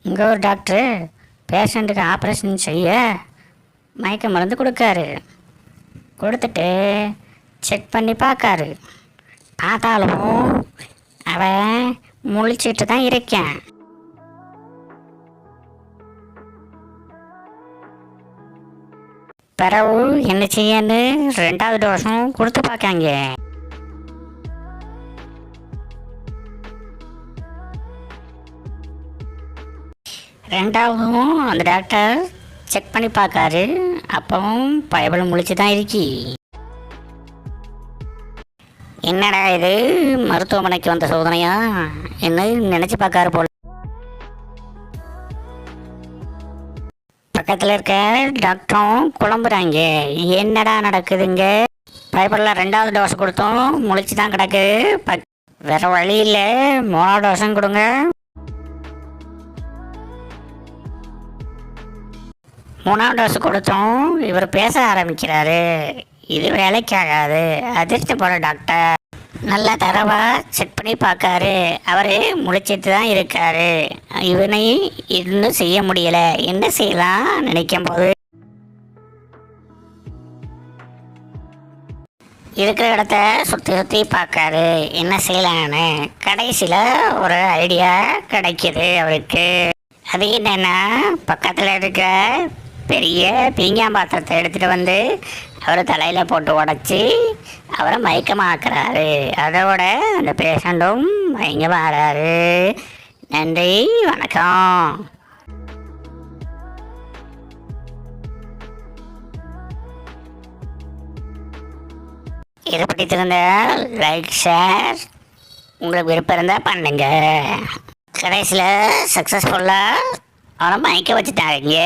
இங்கே ஒரு டாக்டரு பேஷண்ட்டுக்கு ஆப்ரேஷன் செய்ய மயக்க மருந்து கொடுக்காரு. கொடுத்துட்டு செக் பண்ணி பார்க்காரு. பார்த்தாலும் அவன் முழிச்சிட்டு தான் இருக்கேன். பிறகு என்ன செய்யன்னு 2வது டோஸும் கொடுத்து பார்க்காங்க. 2வதும் அந்த டாக்டர் செக் பண்ணி பார்க்காரு. அப்பவும் பயபலம் முழிச்சு தான் இருக்கி. என்னடா இது மருத்துவமனைக்கு வந்த சோதனையா என்ன நினச்சி பார்க்காரு போல. பக்கத்தில் இருக்க டாக்டரும் குழம்புறாங்க. என்னடா நடக்குதுங்க? பயப்படலாம், 2வது டோஸ் கொடுத்தோம் முழிச்சு தான் கிடக்குது. வேறு வழி இல்லை, 3வது டோஸும் கொடுங்க. 3வது டோஸ் கொடுத்தோம். இவர் பேச ஆரம்பிக்கிறாரு. இது வேலைக்காகாது, அதிர்ச்சி போல டாக்டர். நல்லா தரவா செக் பண்ணி பார்க்காரு. அவர் முழிச்சிட்டு தான் இருக்காரு. இவனை இன்னும் செய்ய முடியல. என்ன செய்யலாம் நினைக்கும் போது இருக்கிற இடத்த சுற்றி சுற்றி பார்க்காரு. என்ன செய்யலான்னு கடைசியில் ஒரு ஐடியா கிடைக்கிது அவருக்கு. அது என்னன்னா, பக்கத்தில் இருக்கிற பெரிய பீங்கான் பாத்திரத்தை எடுத்துகிட்டு வந்து அவர் தலையில் போட்டு உடச்சி அவரை மயக்கமாக்குறாரு. அதோட அந்த பேஷண்ட்டும் மயங்கமாகறாரு. நன்றி, வணக்கம். இதை பிடித்திருந்த லைக், ஷேர், உங்களுக்கு விருப்பம் இருந்தால் பண்ணுங்க. கடைசியில் சக்ஸஸ்ஃபுல்லாக அவனை மயக்க வச்சுட்டாருங்க.